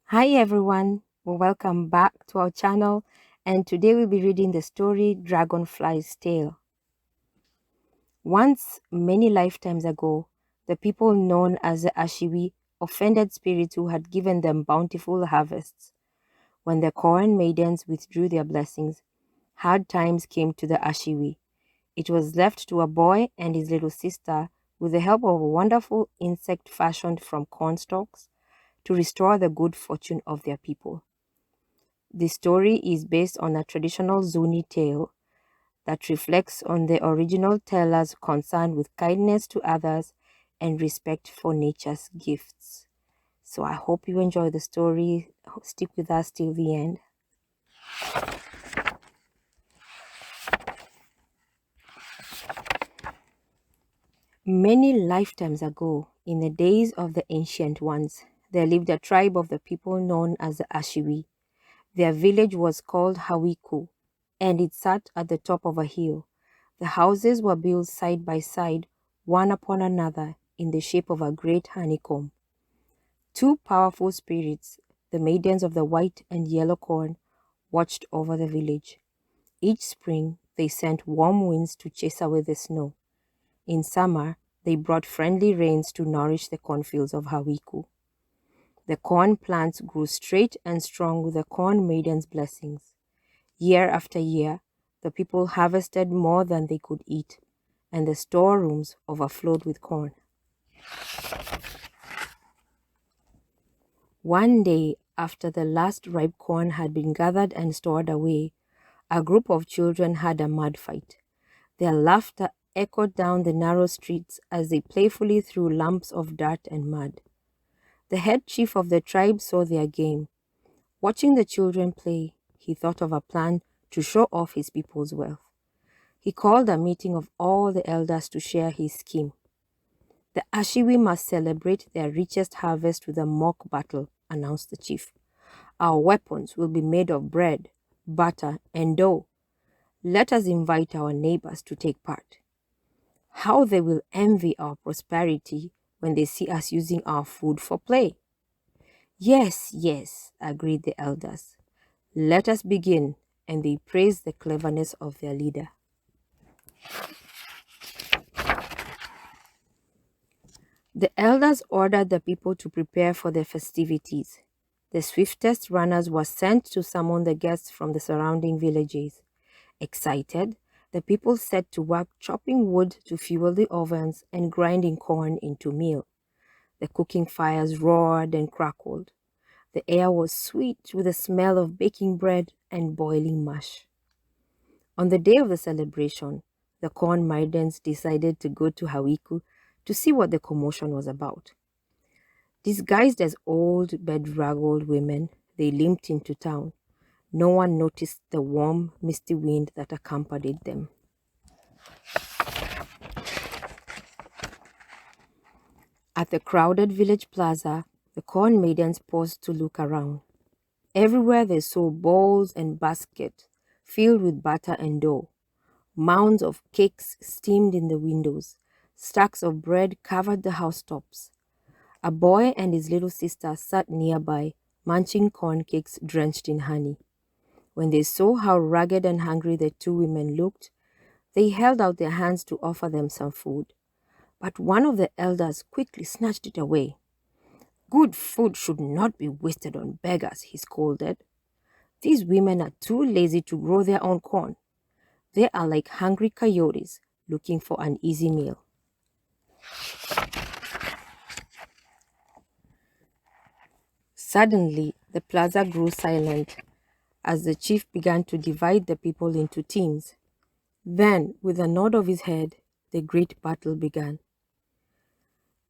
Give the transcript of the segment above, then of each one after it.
Hi everyone, welcome back to our channel, and today we'll be reading the story Dragonfly's Tale. Once, many lifetimes ago, the people known as the Ashiwi offended spirits who had given them bountiful harvests. When the corn maidens withdrew their blessings, hard times came to the Ashiwi. It was left to a boy and his little sister, with the help of a wonderful insect fashioned from cornstalks, to restore the good fortune of their people. The story is based on a traditional Zuni tale that reflects on the original teller's concern with kindness to others and respect for nature's gifts. So I hope you enjoy the story. Stick with us till the end. Many lifetimes ago, in the days of the ancient ones, there lived a tribe of the people known as the Ashiwi. Their village was called Hawiku, and it sat at the top of a hill. The houses were built side by side, one upon another, in the shape of a great honeycomb. Two powerful spirits, the maidens of the white and yellow corn, watched over the village. Each spring, they sent warm winds to chase away the snow. In summer, they brought friendly rains to nourish the cornfields of Hawiku. The corn plants grew straight and strong with the corn maidens' blessings. Year after year, the people harvested more than they could eat, and the storerooms overflowed with corn. One day, after the last ripe corn had been gathered and stored away, a group of children had a mud fight. Their laughter echoed down the narrow streets as they playfully threw lumps of dirt and mud. The head chief of the tribe saw their game. Watching the children play, he thought of a plan to show off his people's wealth. He called a meeting of all the elders to share his scheme. The Ashiwi must celebrate their richest harvest with a mock battle, announced the chief. Our weapons will be made of bread, butter, and dough. Let us invite our neighbors to take part. How they will envy our prosperity when they see us using our food for play. Yes, yes, agreed the elders. Let us begin, and they praised the cleverness of their leader. The elders ordered the people to prepare for the festivities. The swiftest runners were sent to summon the guests from the surrounding villages. Excited, the people set to work chopping wood to fuel the ovens and grinding corn into meal. The cooking fires roared and crackled. The air was sweet with the smell of baking bread and boiling mush. On the day of the celebration, the corn maidens decided to go to Hawiku to see what the commotion was about. Disguised as old, bedraggled women, they limped into town. No one noticed the warm, misty wind that accompanied them. At the crowded village plaza, the corn maidens paused to look around. Everywhere they saw bowls and baskets filled with butter and dough. Mounds of cakes steamed in the windows. Stacks of bread covered the housetops. A boy and his little sister sat nearby, munching corn cakes drenched in honey. When they saw how ragged and hungry the two women looked, they held out their hands to offer them some food. But one of the elders quickly snatched it away. Good food should not be wasted on beggars, he scolded. These women are too lazy to grow their own corn. They are like hungry coyotes looking for an easy meal. Suddenly, the plaza grew silent as the chief began to divide the people into teams. Then, with a nod of his head, the great battle began.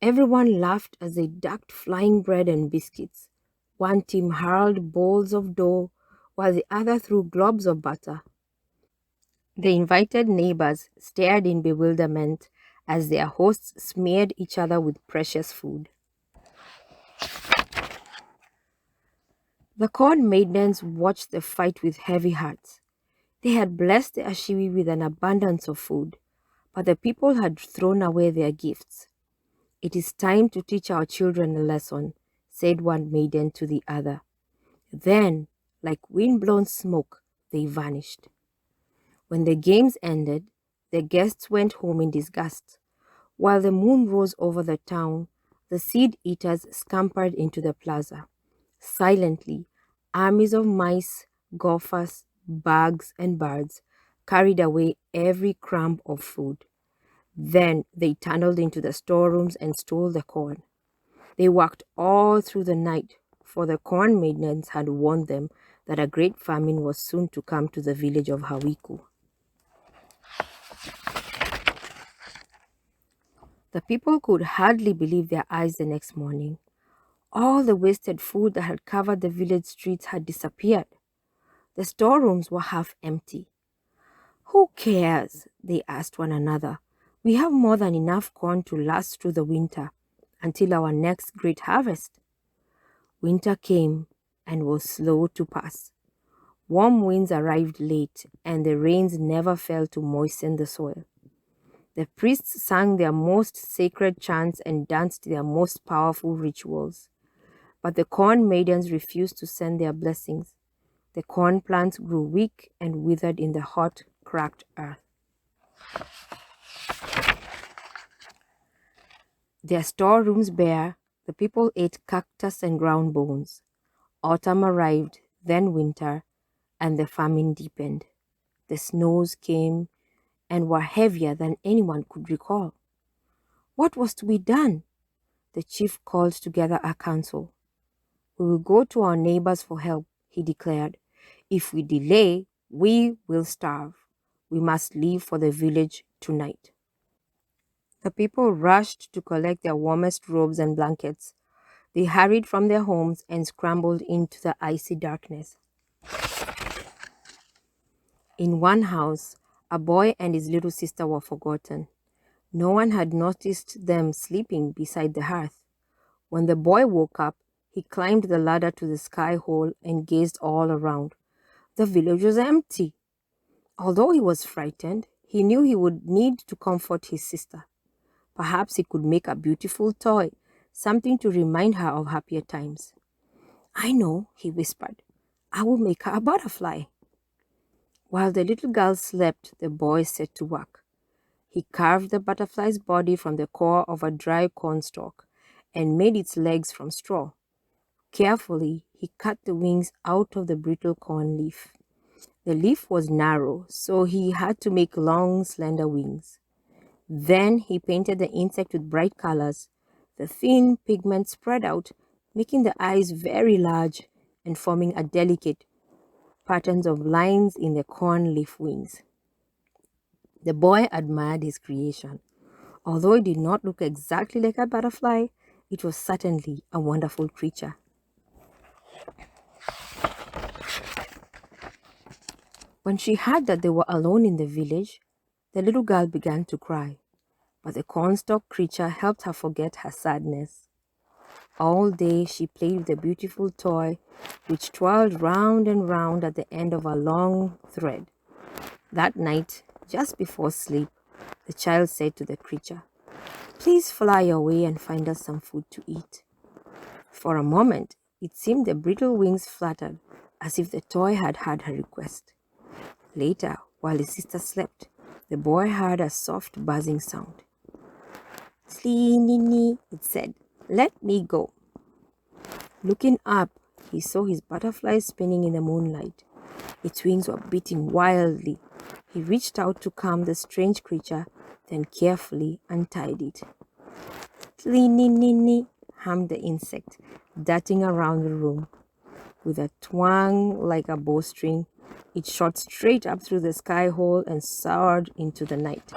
Everyone laughed as they ducked flying bread and biscuits. One team hurled bowls of dough, while the other threw globs of butter. The invited neighbors stared in bewilderment as their hosts smeared each other with precious food. The corn maidens watched the fight with heavy hearts. They had blessed the Ashiwi with an abundance of food, but the people had thrown away their gifts. It is time to teach our children a lesson, said one maiden to the other. Then, like wind-blown smoke, they vanished. When the games ended, the guests went home in disgust. While the moon rose over the town, the seed-eaters scampered into the plaza. Silently, armies of mice, gophers, bugs, and birds carried away every crumb of food. Then they tunneled into the storerooms and stole the corn. They worked all through the night, for the corn maidens had warned them that a great famine was soon to come to the village of Hawiku. The people could hardly believe their eyes the next morning. All the wasted food that had covered the village streets had disappeared. The storerooms were half empty. "Who cares?" they asked one another. "We have more than enough corn to last through the winter, until our next great harvest." Winter came and was slow to pass. Warm winds arrived late, and the rains never fell to moisten the soil. The priests sang their most sacred chants and danced their most powerful rituals. But the corn maidens refused to send their blessings. The corn plants grew weak and withered in the hot, cracked earth. Their storerooms bare, the people ate cactus and ground bones. Autumn arrived, then winter, and the famine deepened. The snows came and were heavier than anyone could recall. What was to be done? The chief called together a council. "We will go to our neighbors for help," he declared. "If we delay, we will starve. We must leave for the village tonight." The people rushed to collect their warmest robes and blankets. They hurried from their homes and scrambled into the icy darkness. In one house, a boy and his little sister were forgotten. No one had noticed them sleeping beside the hearth. When the boy woke up, he climbed the ladder to the sky hole and gazed all around. The village was empty. Although he was frightened, he knew he would need to comfort his sister. Perhaps he could make a beautiful toy, something to remind her of happier times. "I know," he whispered. "I will make her a butterfly." While the little girl slept, the boy set to work. He carved the butterfly's body from the core of a dry cornstalk and made its legs from straw. Carefully, he cut the wings out of the brittle corn leaf. The leaf was narrow, so he had to make long, slender wings. Then he painted the insect with bright colors. The thin pigment spread out, making the eyes very large and forming a delicate patterns of lines in the corn leaf wings. The boy admired his creation. Although it did not look exactly like a butterfly, it was certainly a wonderful creature. When she heard that they were alone in the village, the little girl began to cry. But the cornstalk creature helped her forget her sadness. All day she played with the beautiful toy, which twirled round and round at the end of a long thread. That night, just before sleep, the child said to the creature, "Please fly away and find us some food to eat." For a moment, it seemed the brittle wings fluttered, as if the toy had heard her request. Later, while his sister slept, the boy heard a soft buzzing sound. "Tlee-nee-nee," it said. "Let me go." Looking up, he saw his butterfly spinning in the moonlight. Its wings were beating wildly. He reached out to calm the strange creature, then carefully untied it. "Tlee-nee-nee-nee," hummed the insect, darting around the room. With a twang like a bowstring, it shot straight up through the sky hole and soared into the night.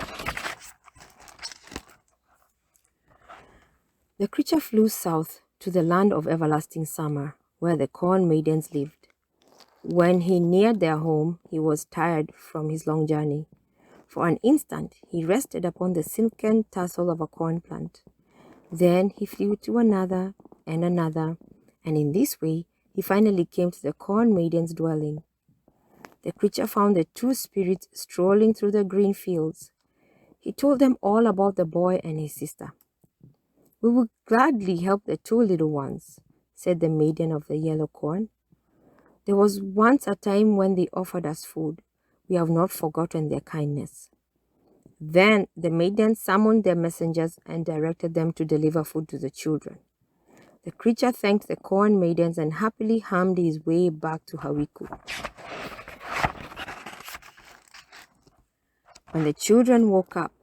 The creature flew south to the land of everlasting summer, where the corn maidens lived. When he neared their home, he was tired from his long journey. For an instant, he rested upon the silken tassel of a corn plant. Then he flew to another, and in this way, he finally came to the corn maiden's dwelling. The creature found the two spirits strolling through the green fields. He told them all about the boy and his sister. "We will gladly help the two little ones," said the maiden of the yellow corn. "There was once a time when they offered us food. We have not forgotten their kindness." Then the maidens summoned their messengers and directed them to deliver food to the children. The creature thanked the corn maidens and happily hummed his way back to Hawiku. When the children woke up,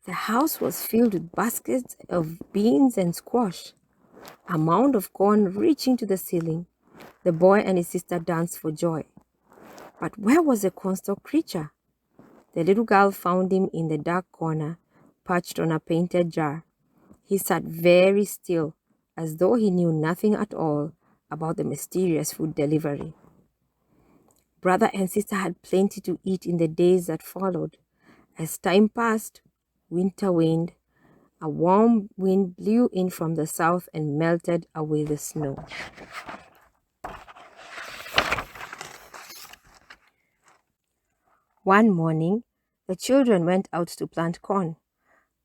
the house was filled with baskets of beans and squash, a mound of corn reaching to the ceiling. The boy and his sister danced for joy. But where was the cornstalk creature? The little girl found him in the dark corner, perched on a painted jar. He sat very still, as though he knew nothing at all about the mysterious food delivery. Brother and sister had plenty to eat in the days that followed. As time passed, winter waned. A warm wind blew in from the south and melted away the snow. One morning, the children went out to plant corn.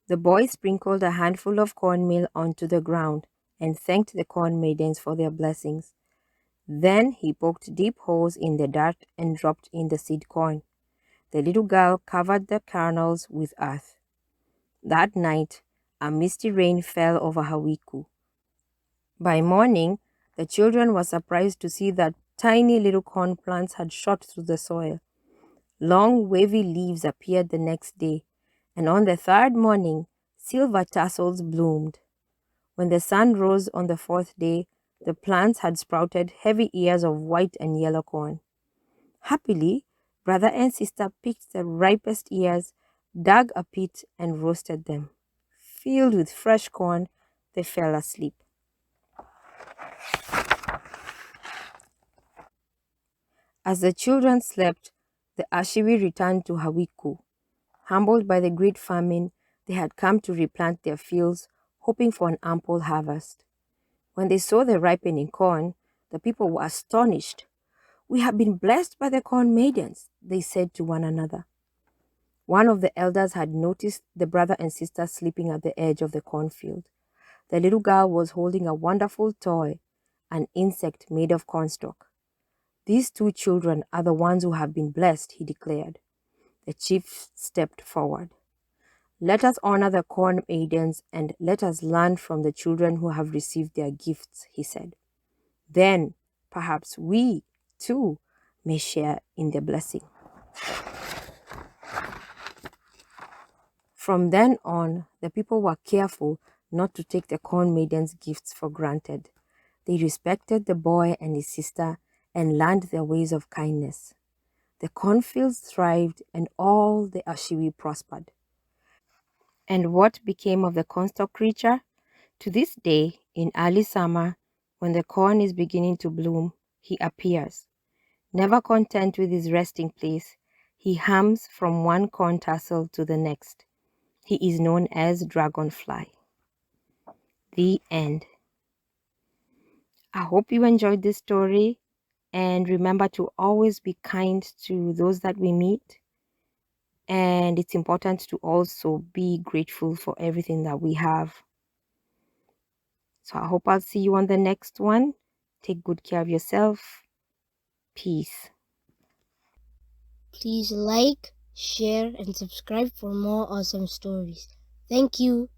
The boy sprinkled a handful of cornmeal onto the ground and thanked the corn maidens for their blessings. Then he poked deep holes in the dirt and dropped in the seed corn. The little girl covered the kernels with earth. That night, a misty rain fell over Hawiku. By morning, the children were surprised to see that tiny little corn plants had shot through the soil. Long wavy leaves appeared the next day, and on the third morning, silver tassels bloomed. When the sun rose on the fourth day, the plants had sprouted heavy ears of white and yellow corn. Happily, brother and sister picked the ripest ears, dug a pit, and roasted them. Filled with fresh corn, they fell asleep. As the children slept, the Ashiwi returned to Hawiku. Humbled by the great famine, they had come to replant their fields, hoping for an ample harvest. When they saw the ripening corn, the people were astonished. "We have been blessed by the corn maidens," they said to one another. One of the elders had noticed the brother and sister sleeping at the edge of the cornfield. The little girl was holding a wonderful toy, an insect made of cornstalk. "These two children are the ones who have been blessed," he declared. The chief stepped forward. "Let us honor the corn maidens and let us learn from the children who have received their gifts," he said. "Then perhaps we, too, may share in the blessing." From then on, the people were careful not to take the corn maidens' gifts for granted. They respected the boy and his sister and learned their ways of kindness. The cornfields thrived and all the Ashiwi prospered. And what became of the cornstalk creature? To this day, in early summer, when the corn is beginning to bloom, he appears. Never content with his resting place, he hums from one corn tassel to the next. He is known as Dragonfly. The end. I hope you enjoyed this story, and remember to always be kind to those that we meet. And it's important to also be grateful for everything that we have. So I hope I'll see you on the next one. Take good care of yourself. Peace. Please like, share, and subscribe for more awesome stories. Thank you.